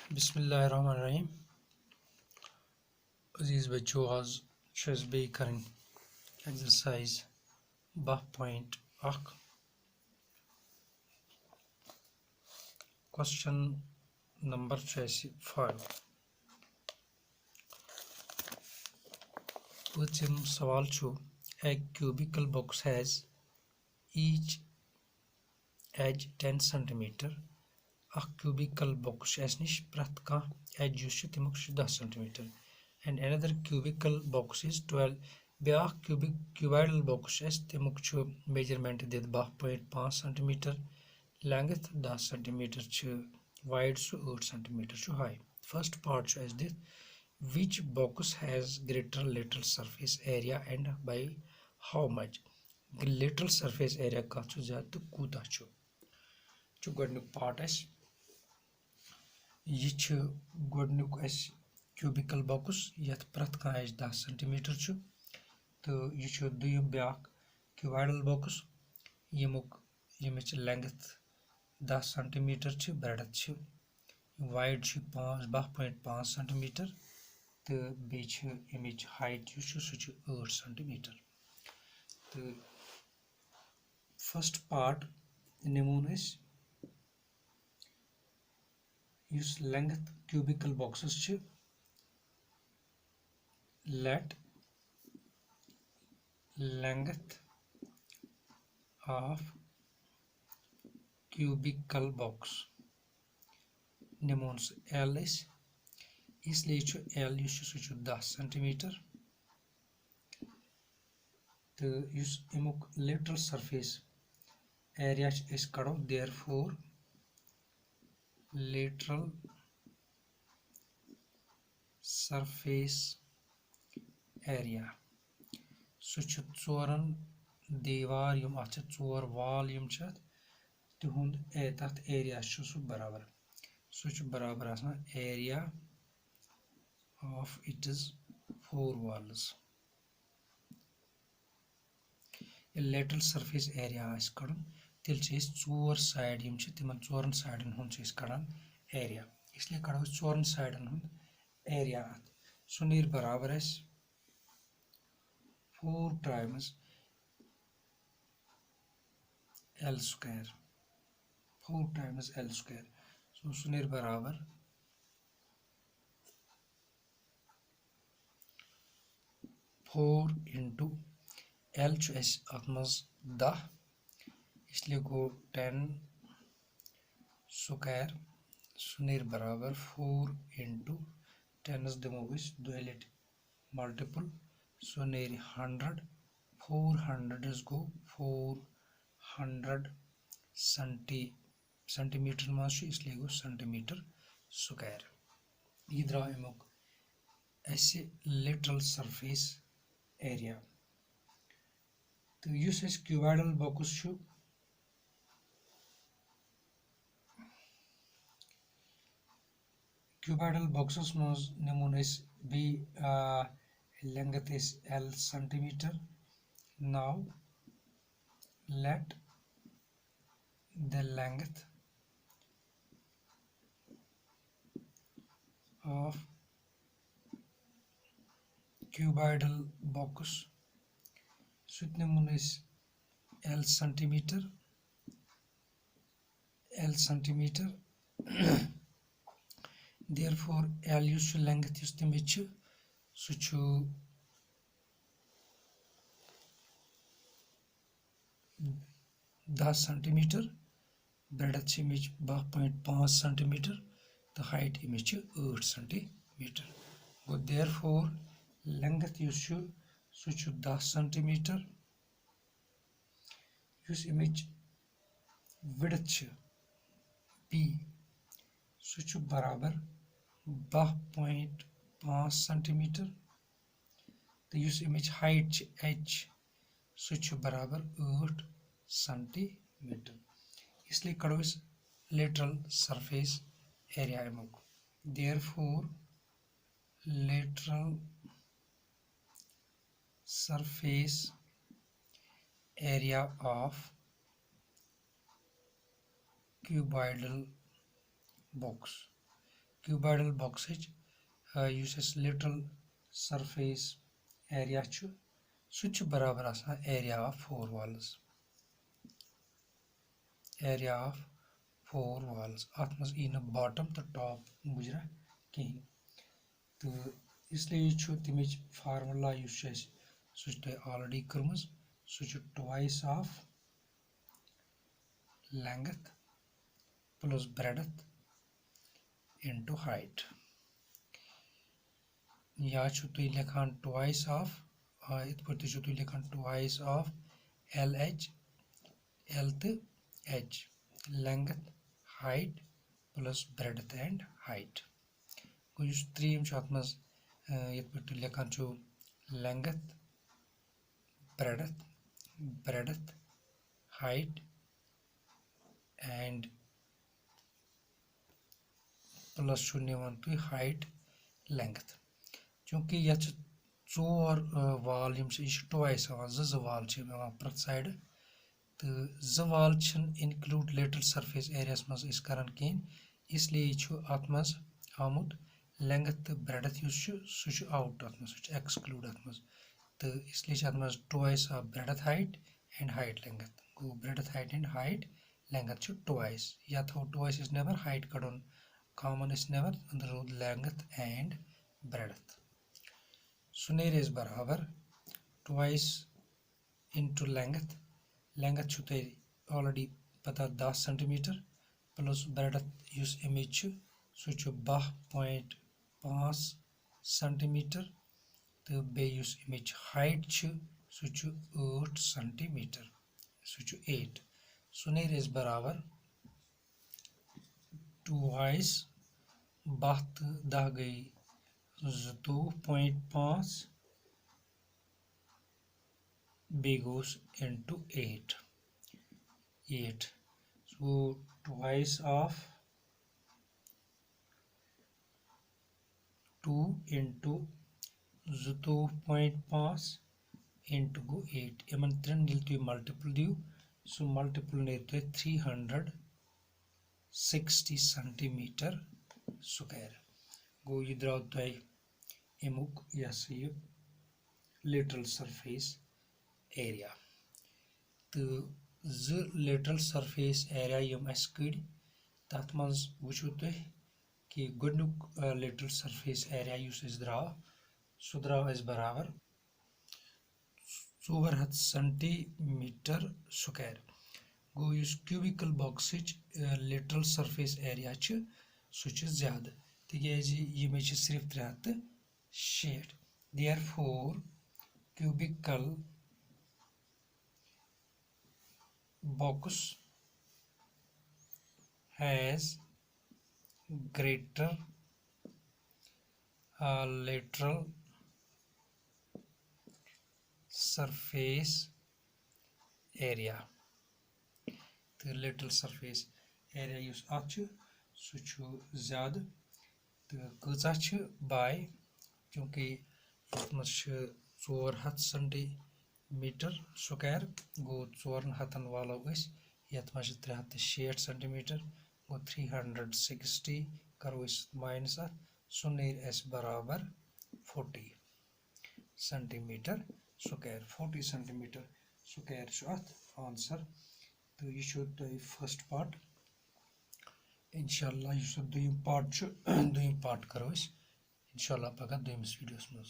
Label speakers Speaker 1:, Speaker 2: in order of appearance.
Speaker 1: बिस्मिल्लाहिर्रहमानिर्रहीम। अजीज़ बच्चों, आज बे करें एक्सरसाइज 10.1 क्वेश्चन नंबर 5। पूछम सवाल छो ए cubical box has each edge 10 centimeter। cubical box nish prat kah edge yus chu timuk 10 centimeter and another cubical box is 12। ब्याह cubical box timuk chu measurement did 12.5 centimeter length 10 centimeter chu wide chu 8 centimeter chu high। First part chu as this, which box has greater lateral surface area and by how much। lateral surface area ka chu zyada to kuta chu godnuk part as यह गोडनुक cubical box यथ प्रत कह 10 centimetre तो यह दुयम ब्या cuboidal box यमिच length 10 centimetre breadth wide 12.5 centimetre तो बेच हाइट 8 सेंटीमीटर। तो फर्स्ट पार्ट निमोन यूस length cubical boxes let length of cubical box निमोन एल इसलिए एल 10 सेंटीमीटर तो अमुक लेटरल सरफेस एरिया कड़ो देयरफॉर lateral surface area सह चोरन दीवार यम अत चोर वाल यम तिहुंद तथ एरिया सह बराबर आसान area of its 4 walls। lateral surface area आस कड़न तेल चोर साइड यम तिमन चोरन साइडन हुंद कड़ान एरिया, इसलिए कड़ो चोरन साइडन हुंद एरिया अत सह नीर बराबर 4 times L square 4 times L square सह नीर बराबर 4 into L अत मज 10 इसलिए गो 10 स्क्वायर सह नीर बराबर 4 into 10 दिमो 2 लट मल्टीपल सह नीर 100 400 गो 400 सेंटीमीटर मज इसलिए गो सेंटीमीटर स्क्वायर। यह द्राव अमुक लेटरल सरफेस एरिया। तो युस क्यूबाइडल बॉक्स क्यूबाइडल बॉक्सस मज निमोन be length L centimetre. Now let the length of cuboidal box निमोन L centimetre therefore L length तमिच सह 10 सेंटीमीटर ब्रेडथ 12.5 सेंटीमीटर तो हाइट 8 सेंटीमीटर गो therefore लेंथ सह 10 सेंटीमीटर विड्थ बी सह बराबर 12.5 सेंटीमीटर तो हाइट h सह बराबर 8 सेंटीमीटर। इसलिए कड़ो लेटरल सरफेस एरिया अमुक therefore lateral surface area of cuboidal box cuboidal boxage yus es lateral surface area chu su chu barabar asan area of four walls at maz in bottom to top mujra kehin to isliye chu timich formula yus es su chu already karmaz su chu twice of length plus breadth into height या छु तुई लेखान twice of इत पर छु तुई लेखान twice of LH L to H length height plus breadth and height को use त्रीम छु अतमस इत पर तुई लेखान छु length breadth height and plus छु निवन तुई height length चूंकि यह चोर वाल यम ट्वाइस ज वाल प्रत साइड तो ज वाल इनक्लूड लेटरल सरफेस एरियास मज करान कहें इसलिए अत मज आमुत लेंथ तो ब्रेडथ सह आउट अत मज एक्सक्लूड अत मज तो इसलिए अत मज twice of breadth height and height length go breadth height and height length twice या थो ट्वाइस इस नेवर हाइट कड़न कॉमन इस never road length and breadth सुनेर इज बराबर ट्वाइस इंटू लेंथ छु तुम ऑलरेडी पता 10 centimetre plus breadth use image सह 12.5 सेंटीमीटर तो बे युस इमेज हाइट सह 8 सेंटीमीटर सह 8 सुनेर इज बराबर ट्वाइस 12 तो 10 गई 2.5 B goes into 8 so twice of 2 into 2.5 into go 8 Yemen train दिल तुई मल्टीपल दियो so multiple ने तो 360 सेंटीमीटर स्क्वायर गो ये द्राव तो एमुक यस ये lateral surface area तो ज lateral surface area यम अस कड़ तथ मज वुचो तुम कि गुडनुक lateral surface area युस अस द्राव सह द्राव अस बराबर 400 सेंटीमीटर स्क्वायर गो युस क्यूबिकल बॉक्सच lateral surface area सह ज्यादा तिज यम सिर्फ 360 therefore cubical box has greater lateral surface area तो lateral surface area युस अत सह ज्यादा तो कचा बाय क्योंकि अत मज 400 सेंटीमीटर स्क्वायर गो 400 वालो यथ मज 360 सेंटीमीटर गो 360 करो माइनस अत सह नेर अस बराबर 40 सेंटीमीटर स्क्वायर 40 सेंटीमीटर स्क्वायर अत आंसर तो यह फर्स्ट पार्ट इंशाल्लाह दुयम पार्ट करो इंशाल्लाह पगह दोयमिस वीडियोस मज।